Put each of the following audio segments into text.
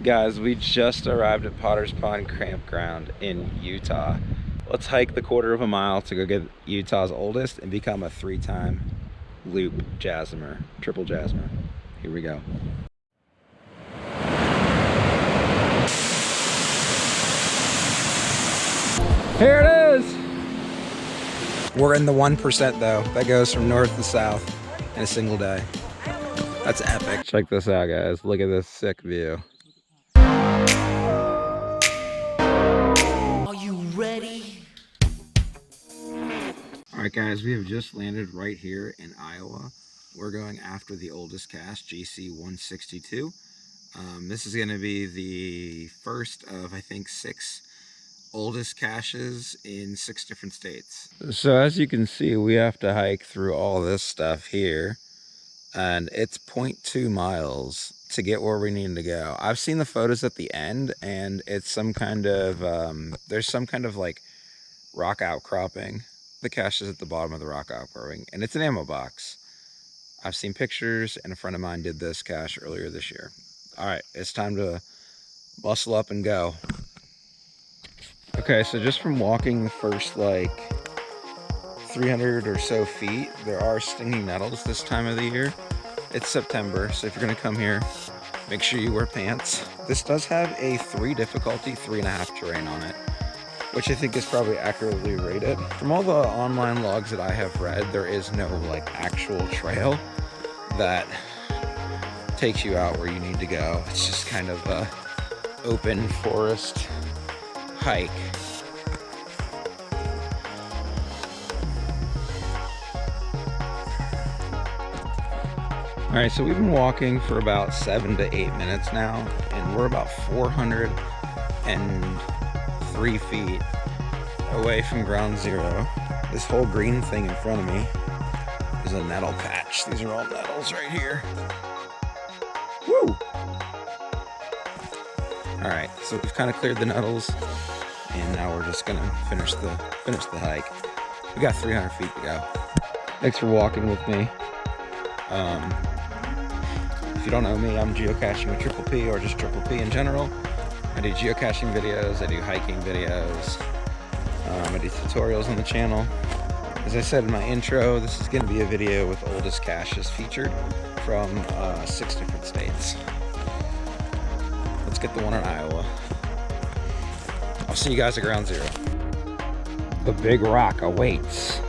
Guys, we just arrived at Potter's Pond Campground in Utah. Let's hike the 1/4 mile to go get Utah's oldest and become a 3-time loop jasmer, triple jasmer. Here we go. Here it is! We're in the 1% though. That goes from north to south in a single day. That's epic. Check this out, guys. Look at this sick view. Are you ready? All right, guys, we have just landed right here in Iowa. We're going after the oldest cache, GC 162. This is going to be the first of, I think, 6 oldest caches in 6 different states. So as you can see, we have to hike through all this stuff here, and it's 0.2 miles to get where we need to go. I've seen the photos at the end, and it's some kind of there's some kind of like rock outcropping. The cache is at the bottom of the rock outcropping, and it's an ammo box. I've seen pictures, and a friend of mine did this cache earlier this year. All right, it's time to bustle up and go. Okay, so just from walking the first like 300 or so feet, there are stinging nettles this time of the year. It's September, so if you're gonna come here, make sure you wear pants. This does have a 3 difficulty, 3.5 terrain on it, which I think is probably accurately rated. From all the online logs that I have read, there is no like actual trail that takes you out where you need to go. It's just kind of a open forest hike. All right, so we've been walking for about 7 to 8 minutes now, and we're about 403 feet away from ground zero. This whole green thing in front of me is a nettle patch. These are all nettles right here. Woo! All right, so we've kind of cleared the nettles, and now we're just gonna finish the hike. We got 300 feet to go. Thanks for walking with me. If you don't know me, I'm geocaching with Triple P, or just Triple P in general. I do geocaching videos, I do hiking videos, I do tutorials on the channel. As I said in my intro, this is going to be a video with oldest caches featured from 6 different states. Let's get the one in Iowa. I'll see you guys at ground zero. The big rock awaits.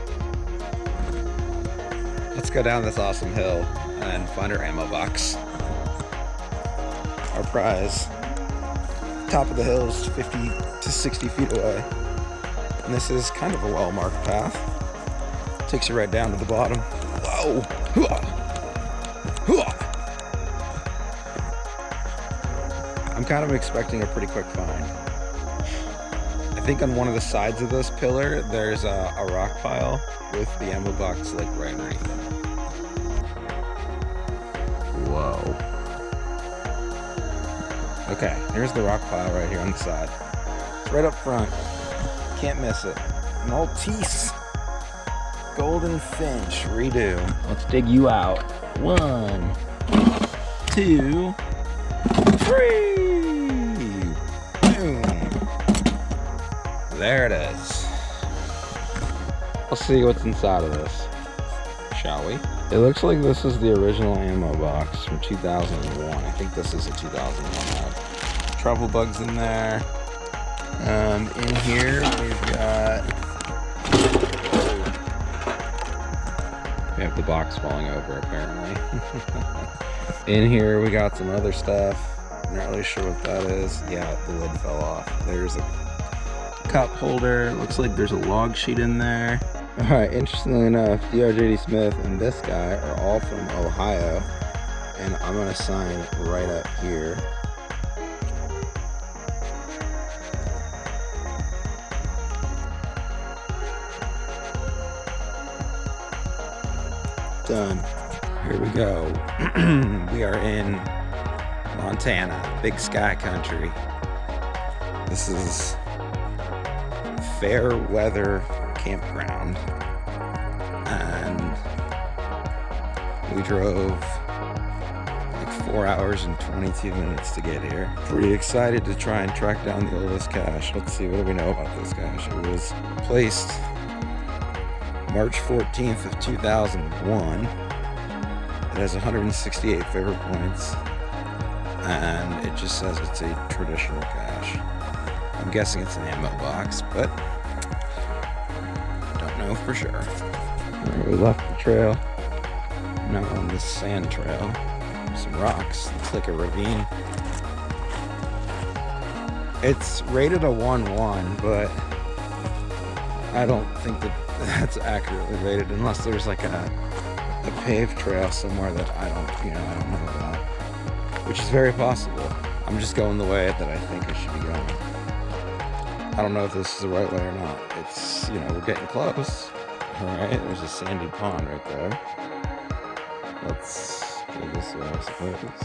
Let's go down this awesome hill and find our ammo box. Our prize. Top of the hill is 50 to 60 feet away. And this is kind of a well-marked path. Takes you right down to the bottom. Whoa! I'm kind of expecting a pretty quick find. I think on one of the sides of this pillar, there's a rock pile with the ammo box like right underneath it. Whoa. Okay, here's the rock pile right here on the side. It's right up front. Can't miss it. Maltese golden finch redo. Let's dig you out. 1, 2, 3. Boom. There it is. Let's see what's inside of this, shall we? It looks like this is the original ammo box from 2001. I think this is a 2001 ad. Truffle bugs in there. In here we've got, we have the box falling over apparently. In here we got some other stuff. I'm not really sure what that is. Yeah, the lid fell off. There's a cup holder. Looks like there's a log sheet in there. All right, interestingly enough, D.R.J.D. Smith and this guy are all from Ohio, and I'm gonna sign right up here. Done. Here we go. We are in Montana, big sky country. This is fair weather campground, and we drove like 4 hours and 22 minutes to get here. Pretty excited to try and track down the oldest cache. Let's see, what do we know about this cache? It was placed March 14th of 2001. It has 168 favorite points, and it just says it's a traditional cache. I'm guessing it's an ammo box, but don't know for sure. We left the trail. Now we're on this sand trail. Some rocks. Looks like a ravine. It's rated a 1-1, but I don't think that that's accurately rated unless there's like a paved trail somewhere that I don't know about, which is very possible. I'm just going the way that I think I should be going. I don't know if this is the right way or not. It's, we're getting close. All right, there's a sandy pond right there. Let's go this way, I suppose.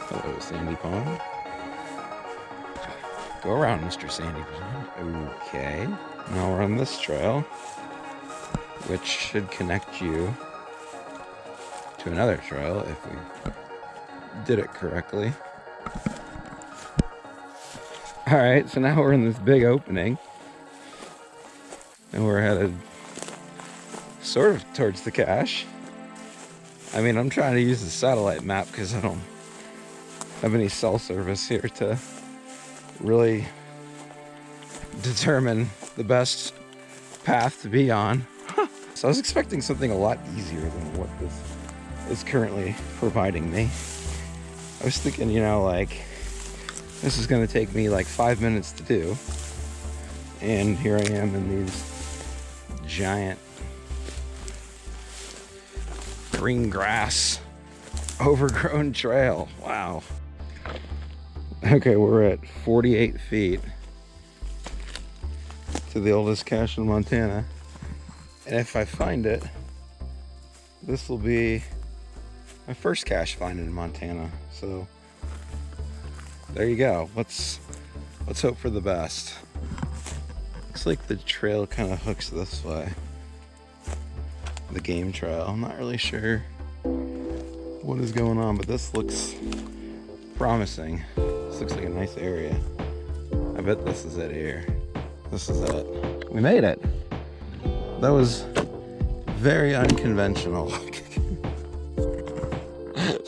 Hello, sandy pond. Go around, Mr. Sandy Pond. Okay. Now we're on this trail, which should connect you to another trail if we did it correctly. Alright, so now we're in this big opening, and we're headed sort of towards the cache. I mean, I'm trying to use the satellite map because I don't have any cell service here to really determine the best path to be on. So I was expecting something a lot easier than what this is currently providing me. I was thinking, this is going to take me like 5 minutes to do. And here I am in these giant green grass overgrown trail. Wow. Okay, we're at 48 feet to the oldest cache in Montana. And if I find it, this will be my first cache find in Montana. So there you go. Let's hope for the best. Looks like the trail kind of hooks this way. The game trail. I'm not really sure what is going on, but this looks promising. This looks like a nice area. I bet this is it here. This is it. We made it. That was very unconventional.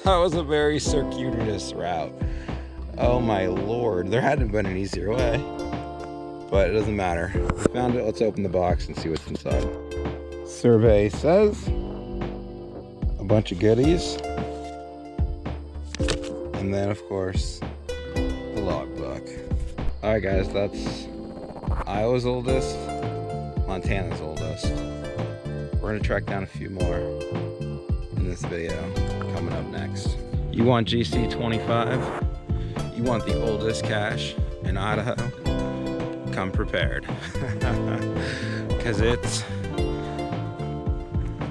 That was a very circuitous route. Oh my lord. There hadn't been an easier way. But it doesn't matter. We found it. Let's open the box and see what's inside. Survey says a bunch of goodies. And then, of course, the logbook. Alright guys, that's Iowa's oldest, Montana's oldest. We're going to track down a few more in this video coming up next. You want GC25? You want the oldest cache in Idaho? Come prepared. Because it's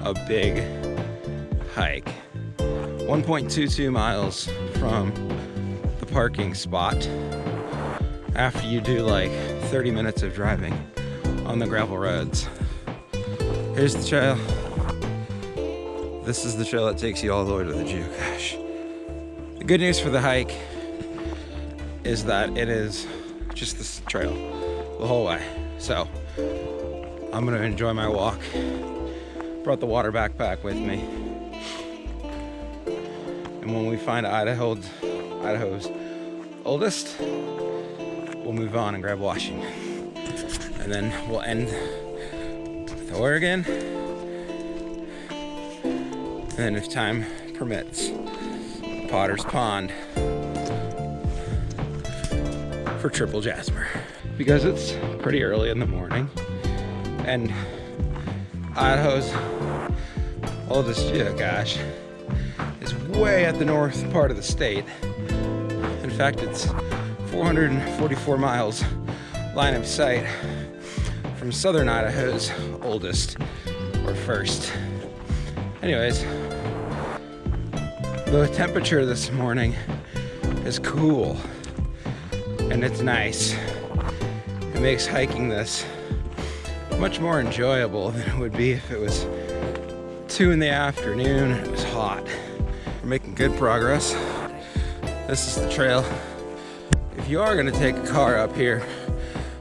a big hike. 1.22 miles from the parking spot after you do like 30 minutes of driving on the gravel roads. Here's the trail. This is the trail that takes you all the way to the geocache. The good news for the hike is that it is just this trail the whole way. So I'm gonna enjoy my walk. Brought the water backpack with me. And when we find Idaho's oldest, we'll move on and grab Washington. And then we'll end with Oregon. And then if time permits, Potter's Pond for Triple Jasper. Because it's pretty early in the morning and Idaho's oldest geocache is way at the north part of the state. In fact, it's 444 miles line of sight from southern Idaho's oldest, or first. Anyways, the temperature this morning is cool and it's nice. It makes hiking this much more enjoyable than it would be if it was 2 in the afternoon and it was hot. We're making Good progress. This is the trail. If you are gonna take a car up here,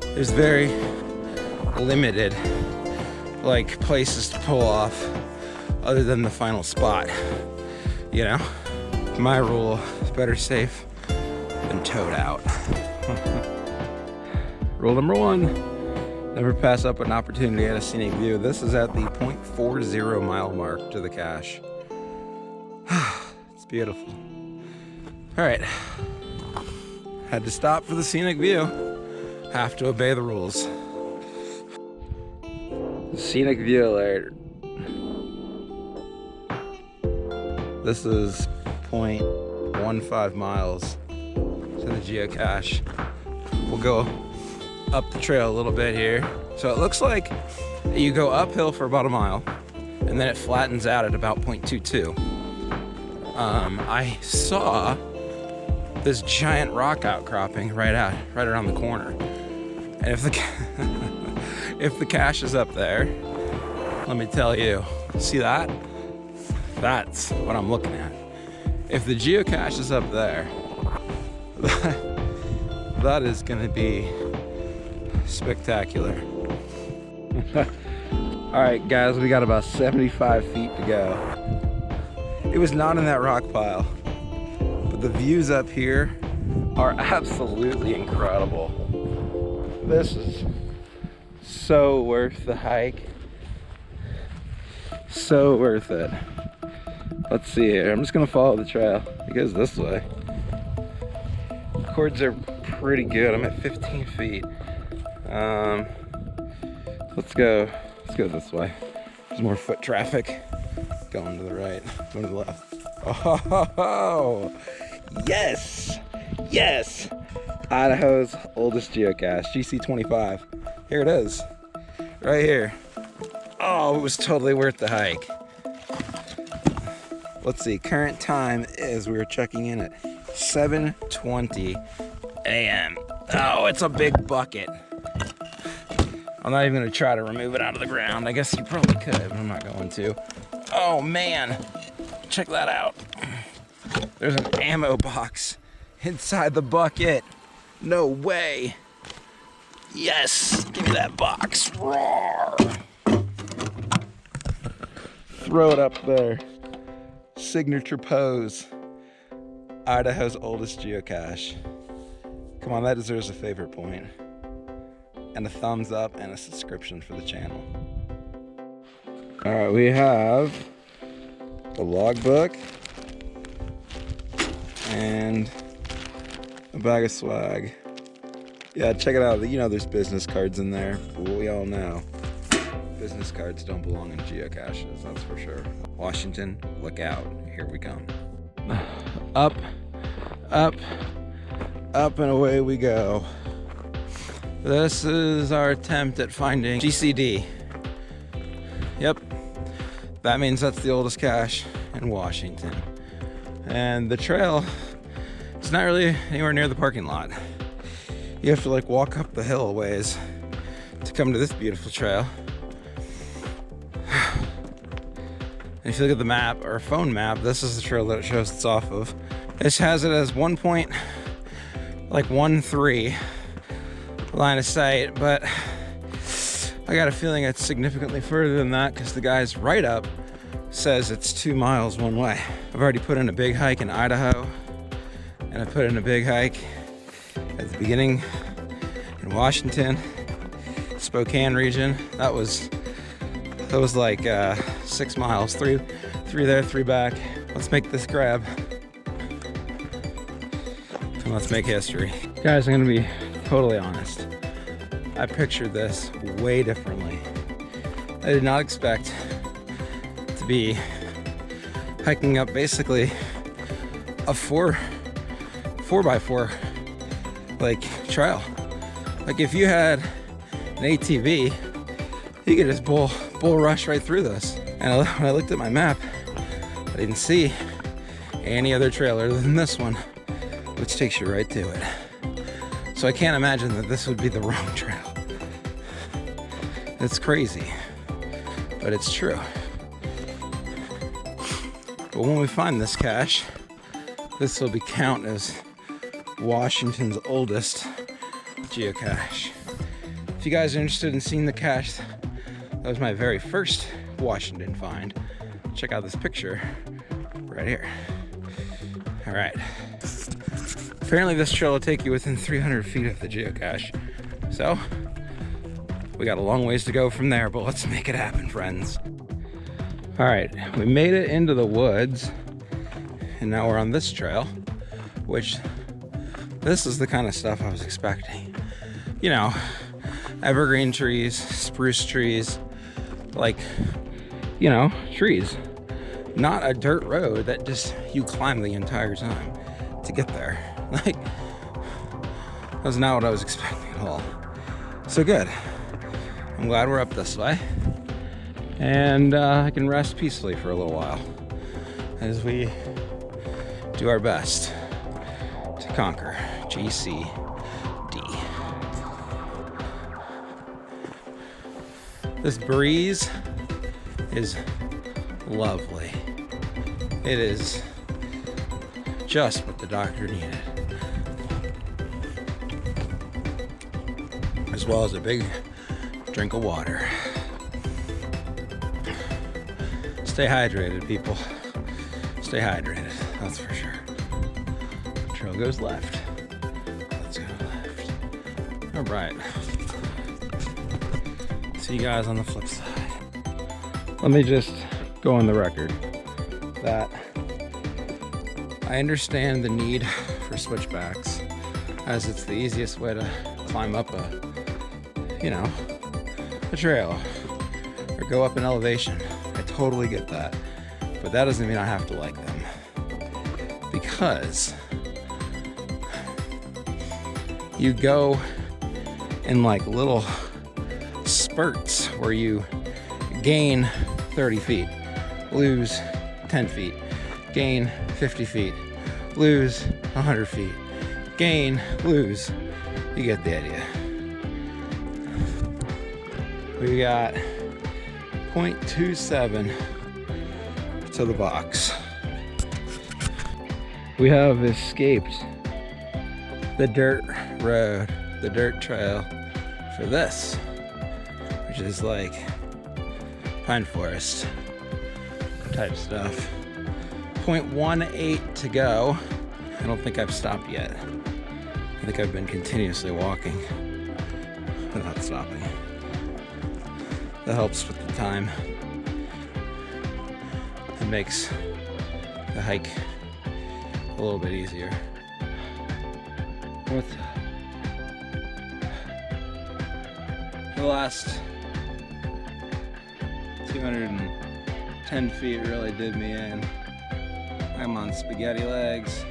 there's very limited like places to pull off other than the final spot. You know, my rule is better safe than towed out. Rule number 1, never pass up an opportunity at a scenic view. This is at the 0.40 mile mark to the cache. It's beautiful. All right, had to stop for the scenic view. Have to obey the rules. Scenic view alert. This is 0.15 miles to the geocache. We'll go up the trail a little bit here. So it looks like you go uphill for about a mile and then it flattens out at about 0.22. I saw this giant rock outcropping right around the corner. And if the if the cache is up there, let me tell you, see that? That's what I'm looking at. If the geocache is up there, that is gonna be spectacular. All right, guys, we got about 75 feet to go. It was not in that rock pile, but the views up here are absolutely incredible. This is so worth the hike. So worth it. Let's see here. I'm just gonna follow the trail. It goes this way. Cords are pretty good. I'm at 15 feet. Let's go this way. There's more foot traffic. Going to the right, going to the left. Oh, yes, yes. Idaho's oldest geocache, GC25. Here it is, right here. Oh, it was totally worth the hike. Let's see, current time is, we were checking in at 7:20 a.m. Oh, it's a big bucket. I'm not even gonna try to remove it out of the ground. I guess you probably could, but I'm not going to. Oh man, check that out. There's an ammo box inside the bucket. No way. Yes, give me that box. Roar. Throw it up there. Signature pose. Idaho's oldest geocache. Come on, that deserves a favorite point. And a thumbs up and a subscription for the channel. All right, we have the logbook and a bag of swag. Yeah, check it out. You know there's business cards in there. But we all know business cards don't belong in geocaches, that's for sure. Washington, look out. Here we come. Up, up, up and away we go. This is our attempt at finding GCD. Yep, that means that's the oldest cache in Washington. And the trail is not really anywhere near the parking lot. You have to like walk up the hill a ways to come to this beautiful trail. And if you look at the map, or phone map, this is the trail that it shows it's off of. This has it as 1.13 line of sight, but I got a feeling it's significantly further than that because the guy's write up says it's 2 miles one way. I've already put in a big hike in Idaho, and I put in a big hike at the beginning in Washington, Spokane region. That was like 6 miles, three there, 3 back. Let's make this grab. And let's make history. Guys, I'm gonna be totally honest. I pictured this way differently. I did not expect to be hiking up basically a 4x4 like trail. Like if you had an ATV, you could just bull rush right through this. And when I looked at my map, I didn't see any other trail other than this one, which takes you right to it. So I can't imagine that this would be the wrong trail. It's crazy, but it's true. But when we find this cache, This will be count as Washington's oldest geocache. If you guys are interested in seeing the cache, that was my very first Washington find. Check out this picture right here. All right. Apparently this trail will take you within 300 feet of the geocache. So we got a long ways to go from there, but let's make it happen, friends. All right, we made it into the woods and now we're on this trail, which this is the kind of stuff I was expecting. You know, evergreen trees, spruce trees, like, you know, trees. Not a dirt road that just you climb the entire time to get there. Like, that was not what I was expecting at all. So good. I'm glad we're up this way. And I can rest peacefully for a little while as we do our best to conquer GCD. This breeze is lovely. It is just what the doctor needed. As well as a big drink of water. Stay hydrated, people. Stay hydrated, that's for sure. Trail goes left. Let's go left. All right. See you guys on the flip side. Let me just go on the record that I understand the need for switchbacks, as it's the easiest way to climb up a trail or go up an elevation. I totally get that, but that doesn't mean I have to like them, because you go in like little spurts where you gain 30 feet, lose 10 feet, gain 50 feet, lose 100 feet, gain, lose. You get the idea. We got 0.27 to the box. We have escaped the dirt road, the dirt trail for this, which is like pine forest type stuff. 0.18 to go. I don't think I've stopped yet. I think I've been continuously walking without stopping. That helps with the time. It makes the hike a little bit easier. What the last 210 feet really did me in. I'm on spaghetti legs.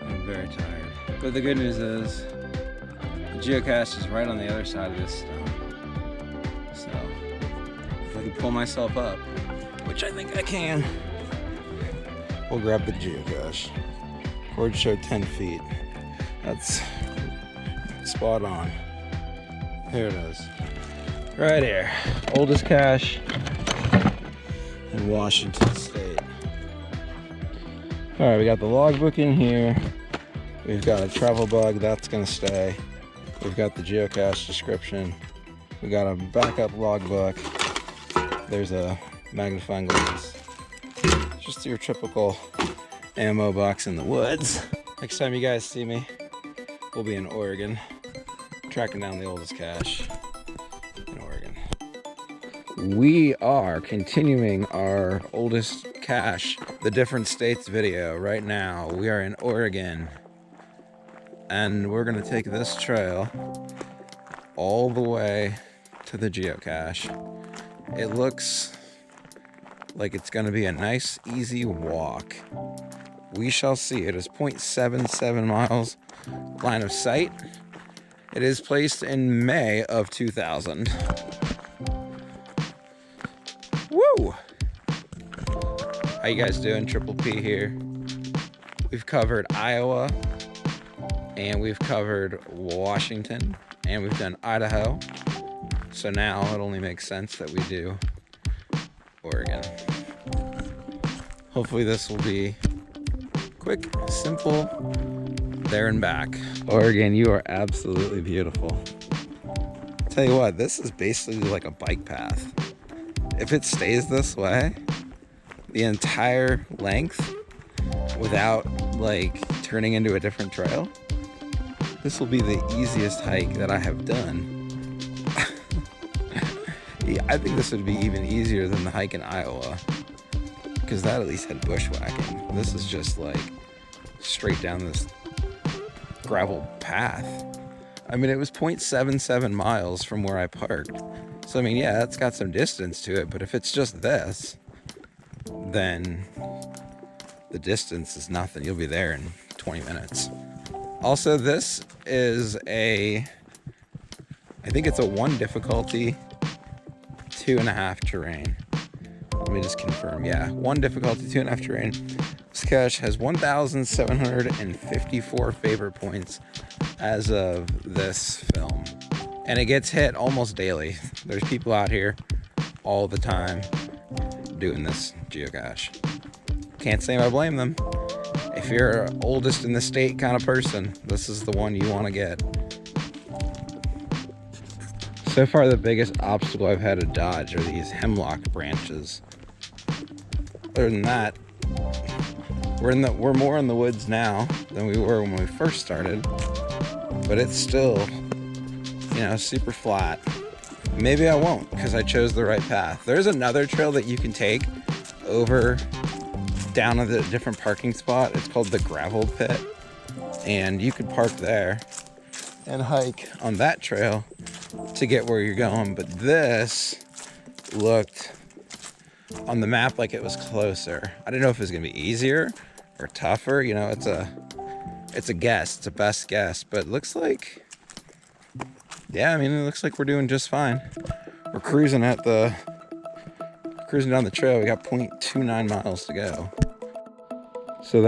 I'm very tired. But the good news is the geocache is right on the other side of this stone. So if I can pull myself up, which I think I can, we'll grab the geocache. Cord showed 10 feet. That's spot on. Here it is. Right here. Oldest cache in Washington State. Alright, we got the logbook in here. We've got a travel bug, that's gonna stay. We've got the geocache description. We got a backup logbook. There's a magnifying glass. Just your typical ammo box in the woods. Next time you guys see me, we'll be in Oregon, tracking down the oldest cache in Oregon. We are continuing our oldest cache, the different states video right now. We are in Oregon, and we're gonna take this trail all the way to the geocache. It looks like it's gonna be a nice, easy walk. We shall see. It is 0.77 miles line of sight. It is placed in May of 2000. Woo! How you guys doing? Triple P here. We've covered Iowa, and we've covered Washington, and we've done Idaho. So now it only makes sense that we do Oregon. Hopefully this will be quick, simple, there and back. Oregon, you are absolutely beautiful. Tell you what, this is basically like a bike path. If it stays this way, the entire length, without like turning into a different trail, this will be the easiest hike that I have done. Yeah, I think this would be even easier than the hike in Iowa, because that at least had bushwhacking. This is just like straight down this gravel path. I mean, it was 0.77 miles from where I parked. So I mean, yeah, it's got some distance to it, but if it's just this, then the distance is nothing. You'll be there in 20 minutes. Also, this is I think it's a 1 difficulty, 2.5 terrain. Let me just confirm. Yeah, 1 difficulty, 2.5 terrain. This cache has 1,754 favorite points as of this film. And it gets hit almost daily. There's people out here all the time doing this geocache. Can't say I blame them. If you're oldest in the state kind of person, this is the one you want to get. So far, the biggest obstacle I've had to dodge are these hemlock branches. Other than that, we're more in the woods now than we were when we first started, but it's still, you know, super flat. Maybe I won't, because I chose the right path. There's another trail that you can take over down at a different parking spot. It's called the gravel pit, and you could park there and hike on that trail to get where you're going. But this looked on the map like it was closer. I didn't know if it was gonna be easier or tougher. You know, it's a guess, it's a best guess, but it looks like, yeah, I mean, it looks like we're doing just fine. We're cruising down the trail. We got 0.29 miles to go. So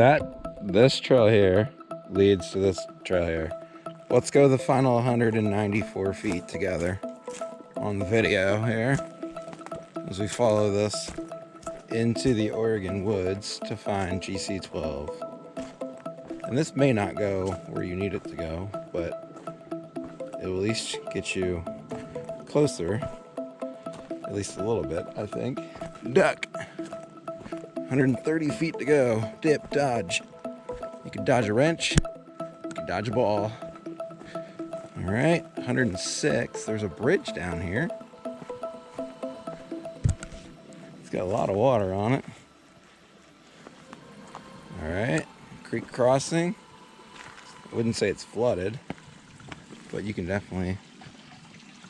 this trail here leads to this trail here. Let's go the final 194 feet together on the video here as we follow this into the Oregon woods to find GC12. And this may not go where you need it to go, but it will at least get you closer, at least a little bit, I think. Duck. 130 feet to go. Dip, dodge. You can dodge a wrench. You can dodge a ball. All right, 106. There's a bridge down here. It's got a lot of water on it. All right, creek crossing. I wouldn't say it's flooded, but you can definitely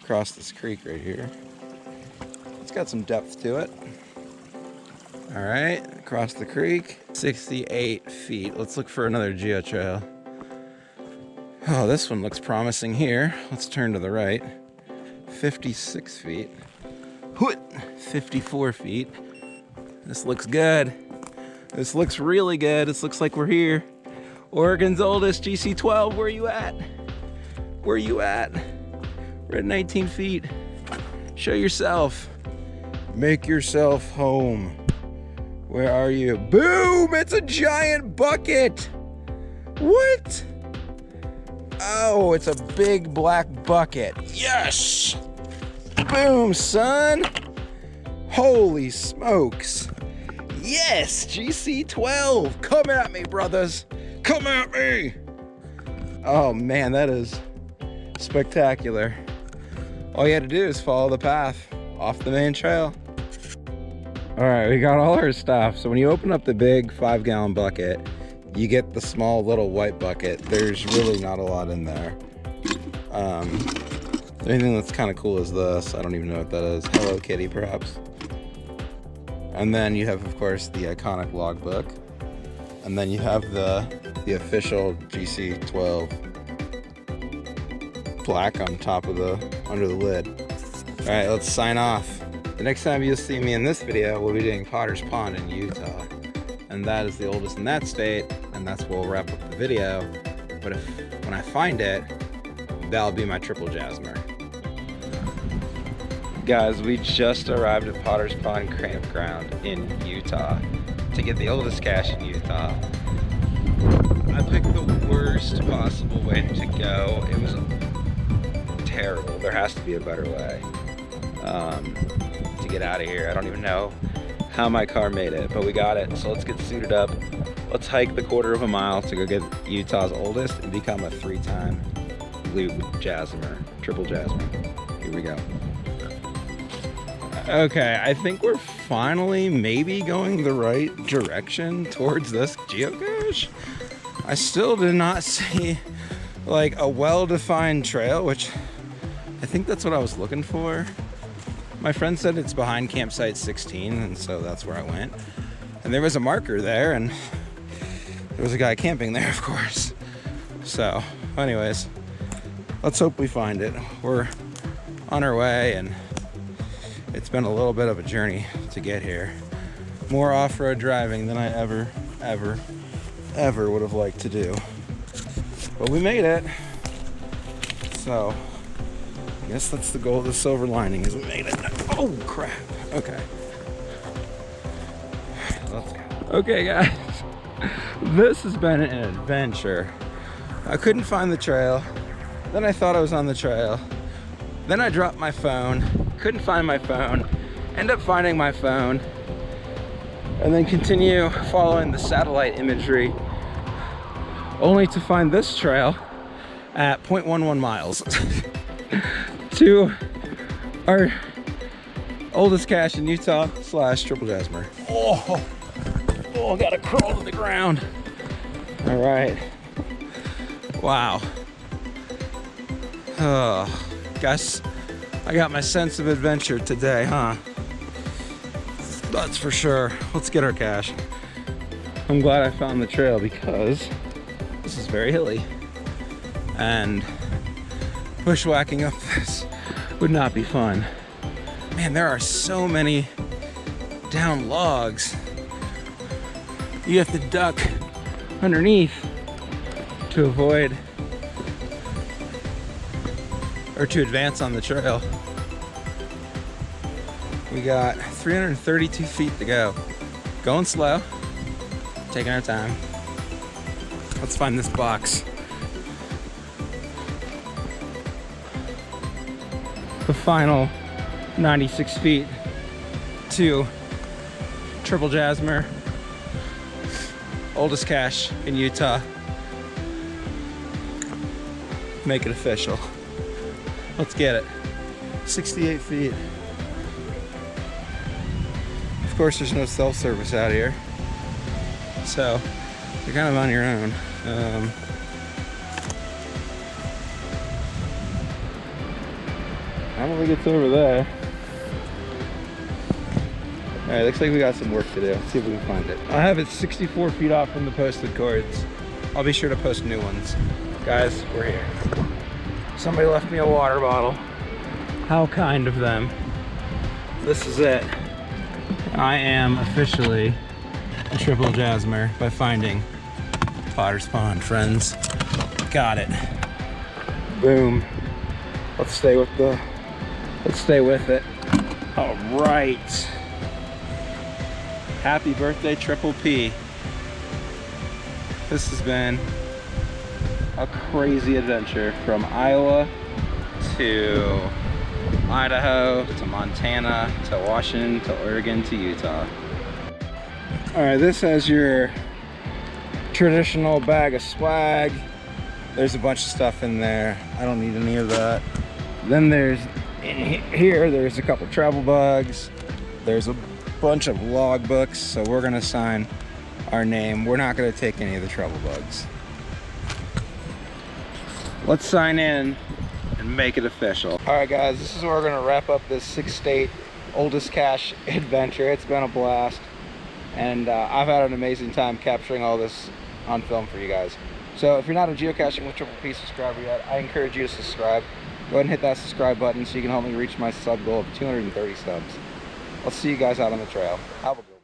cross this creek right here. It's got some depth to it. All right, across the creek, 68 feet. Let's look for another geo trail. Oh, this one looks promising here. Let's turn to the right. 56 feet. 54 feet. This looks good. This looks really good. This looks like we're here. Oregon's oldest, GC12, where you at? Where you at? We're at 19 feet. Show yourself. Make yourself home. Where are you? Boom! It's a giant bucket! What? Oh, it's a big black bucket. Yes! Boom, son! Holy smokes! Yes! GC12! Come at me, brothers! Come at me! Oh man, that is spectacular. All you had to do is follow the path off the main trail. All right, we got all our stuff. So when you open up the big 5-gallon bucket, you get the small little white bucket. There's really not a lot in there. The only thing that's kind of cool is this. I don't even know what that is. Hello Kitty, perhaps. And then you have, of course, the iconic logbook. And then you have the official GC12 plaque on top of under the lid. All right, let's sign off. The next time you'll see me in this video, we'll be doing Potter's Pond in Utah. And that is the oldest in that state, and that's where we'll wrap up the video. But when I find it, that'll be my triple Jasmer. Guys, we just arrived at Potter's Pond Campground in Utah. to get the oldest cache in Utah. I picked the worst possible way to go. It was terrible. There has to be a better way to get out of here. I don't even know how my car made it, but we got it. So let's get suited up. Let's hike the 1/4 mile to go get Utah's oldest and become a 3-time blue jasmer, triple jasmer. Here we go. Okay, I think we're finally maybe going the right direction towards this geocache. I still did not see like a well-defined trail, which I think that's what I was looking for. My friend said it's behind campsite 16, and so that's where I went. And there was a marker there, and there was a guy camping there, of course. So, anyways, let's hope we find it. We're on our way, and it's been a little bit of a journey to get here. More off-road driving than I ever would have liked to do. But we made it. So, I guess that's the goal of the silver lining, is we made it. Oh, crap. Okay. Let's go. Okay, guys. This has been an adventure. I couldn't find the trail. Then I thought I was on the trail. Then I dropped my phone. Couldn't find my phone. End up finding my phone. And then continue following the satellite imagery, only to find this trail at 0.11 miles to our oldest cache in Utah / triple jasmer. Oh, I gotta crawl to the ground. All right. Wow. Oh, guys, I got my sense of adventure today, huh? That's for sure. Let's get our cache. I'm glad I found the trail because this is very hilly, and bushwhacking up this would not be fun. Man, there are so many down logs. You have to duck underneath to avoid or to advance on the trail. We got 332 feet to go. Going slow, taking our time. Let's find this box. The final 96 feet to triple jasmer, oldest cache in Utah. Make it official. Let's get it. 68 feet. Of course, there's no self-service out here, so you're kind of on your own. I don't think it's over there. All right, looks like we got some work to do. Let's see if we can find it. I have it 64 feet off from the posted cords. I'll be sure to post new ones. Guys, we're here. Somebody left me a water bottle. How kind of them. This is it. I am officially a triple jasmer by finding Potter's Pond, friends. Got it. Boom. Let's stay with it. All right. Happy birthday, Triple P. This has been a crazy adventure from Iowa to Idaho to Montana to Washington to Oregon to Utah. All right, this has your traditional bag of swag. There's a bunch of stuff in there. I don't need any of that. Then there's there's a couple travel bugs. There's a bunch of log books, so we're gonna sign our name. We're not gonna take any of the travel bugs. Let's sign in and make it official. All right, guys, this is where we're gonna wrap up this 6-state oldest cache adventure. It's been a blast, and I've had an amazing time capturing all this on film for you guys. So if you're not a Geocaching with Triple P subscriber yet, I encourage you to subscribe. Go ahead and hit that subscribe button so you can help me reach my sub goal of 230 subs. I'll see you guys out on the trail. Have a good one.